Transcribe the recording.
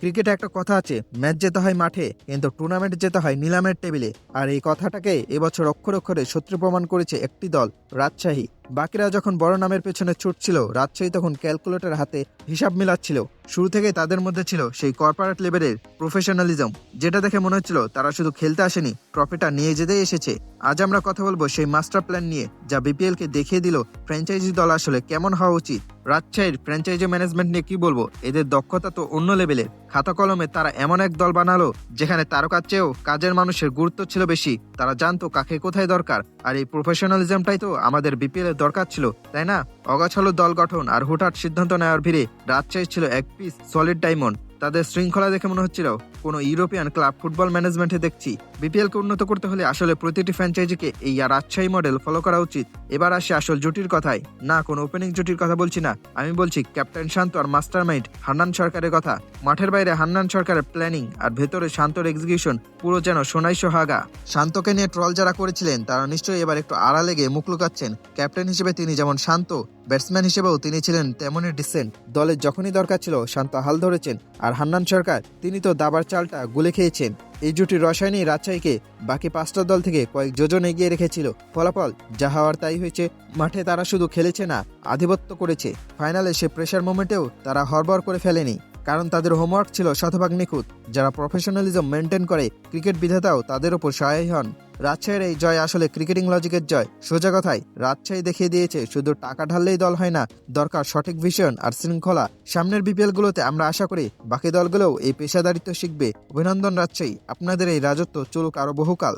ক্রিকেটে একটা কথা আছে, ম্যাচ যেতে হয় মাঠে, কিন্তু টুর্নামেন্ট যেতে হয় নিলামের টেবিলে। আর এই কথাটাকে এবছর অক্ষরে অক্ষরে সত্য প্রমাণ করেছে একটি দল, রাজশাহী। বাকিরা যখন বড় নামের পেছনে ছুটছিল, রাজশাহী তখন ক্যালকুলেটর হাতে হিসাব মিলাচ্ছিল। শুরু থেকেই তাদের মধ্যে ছিল সেই কর্পোরেট লেভেলের প্রফেশনালিজম, যেটা দেখে মনে হচ্ছিল তারা শুধু খেলতে আসেনি, ট্রফিটা নিয়ে যেতেই এসেছে। আজ আমরা কথা বলবো সেই মাস্টার প্ল্যান নিয়ে, যা বিপিএল কে দেখিয়ে দিল ফ্র্যাঞ্চাইজি দল আসলে কেমন হওয়া উচিত। রাজশাহীর ফ্র্যাঞ্চাইজি ম্যানেজমেন্ট নিয়ে কি বলবো, এদের দক্ষতা তো অন্য লেভেলের। খাতা কলমে তারা এমন এক দল বানালো যেখানে তারকার চেয়েও কাজের মানুষের গুরুত্ব ছিল বেশি। তারা জানতো কাকে কোথায় দরকার, আর এই প্রফেশনালিজমটাই তো আমাদের বিপিএল এর দরকার ছিল, তাই না? অগাছালো দল গঠন আর হুটহাট সিদ্ধান্ত নেওয়ার ভিড়ে রাজশাহী ছিল এক পিস সলিড ডায়মন্ড। তাদের শৃঙ্খলা দেখে মনে হচ্ছিল কোনো ইউরোপিয়ান ক্লাব ফুটবল ম্যানেজমেন্টে দেখছি। বিপিএল কে উন্নত করতে হলে আসলে প্রতিটি ফ্র্যাঞ্চাইজিকে এই রাজশাহী মডেল ফলো করা উচিত। এবার আসে আসল জুটির কথায়। না, কোনো ওপেনিং জুটির কথা বলছি না, আমি বলছি ক্যাপ্টেন শান্ত আর মাস্টারমাইন্ড হান্নান সরকারের কথা। মাঠের বাইরে হান্নান সরকারের প্ল্যানিং আর ভেতরে শান্তর এক্সিকিউশন পুরো যেন সোনাই সোহাগা। শান্তকে নিয়ে ট্রল যারা করেছিলেন তারা নিশ্চয়ই এবার একটু আড়ালে গিয়ে মুখ লুকাচ্ছেন। ক্যাপ্টেন হিসেবে তিনি যেমন শান্ত, ব্যাটসম্যান হিসেবেও তিনি ছিলেন তেমনই ডিসেন্ট। দলের যখনই দরকার ছিল শান্ত হাল ধরেছেন, আর হান্নান সরকার তিনি তো দাবার চালটা গুলে খেয়েছেন। এই জুটির রসায়নই রাজশাহীকে বাকি পাঁচটা দল থেকে কয়েক যোজন এগিয়ে রেখেছিল। ফলাফল যা হওয়ার তাই হয়েছে। মাঠে তারা শুধু খেলেছে না, আধিপত্য করেছে। ফাইনালে সে প্রেশার মোমেন্টেও তারা হড়বড় করে ফেলেনি, কারণ তাদের হোমওয়ার্ক ছিল শতভাগ নিখুঁত। যারা প্রফেশনালিজম মেনটেন করে, ক্রিকেট বিধাতাও তাদের ওপর সহায় হন। রাজশাহীর এই জয় আসলে ক্রিকেটিং লজিকের জয়। সোজা কথায় রাজশাহী দেখিয়ে দিয়েছে শুধু টাকা ঢাললেই দল হয় না, দরকার সঠিক ভিশন আর শৃঙ্খলা। সামনের বিপিএল গুলোতে আমরা আশা করি বাকি দলগুলোও এই পেশাদারিত্ব শিখবে। অভিনন্দন রাজশাহী, আপনাদের এই রাজত্ব চলুক আরো বহুকাল।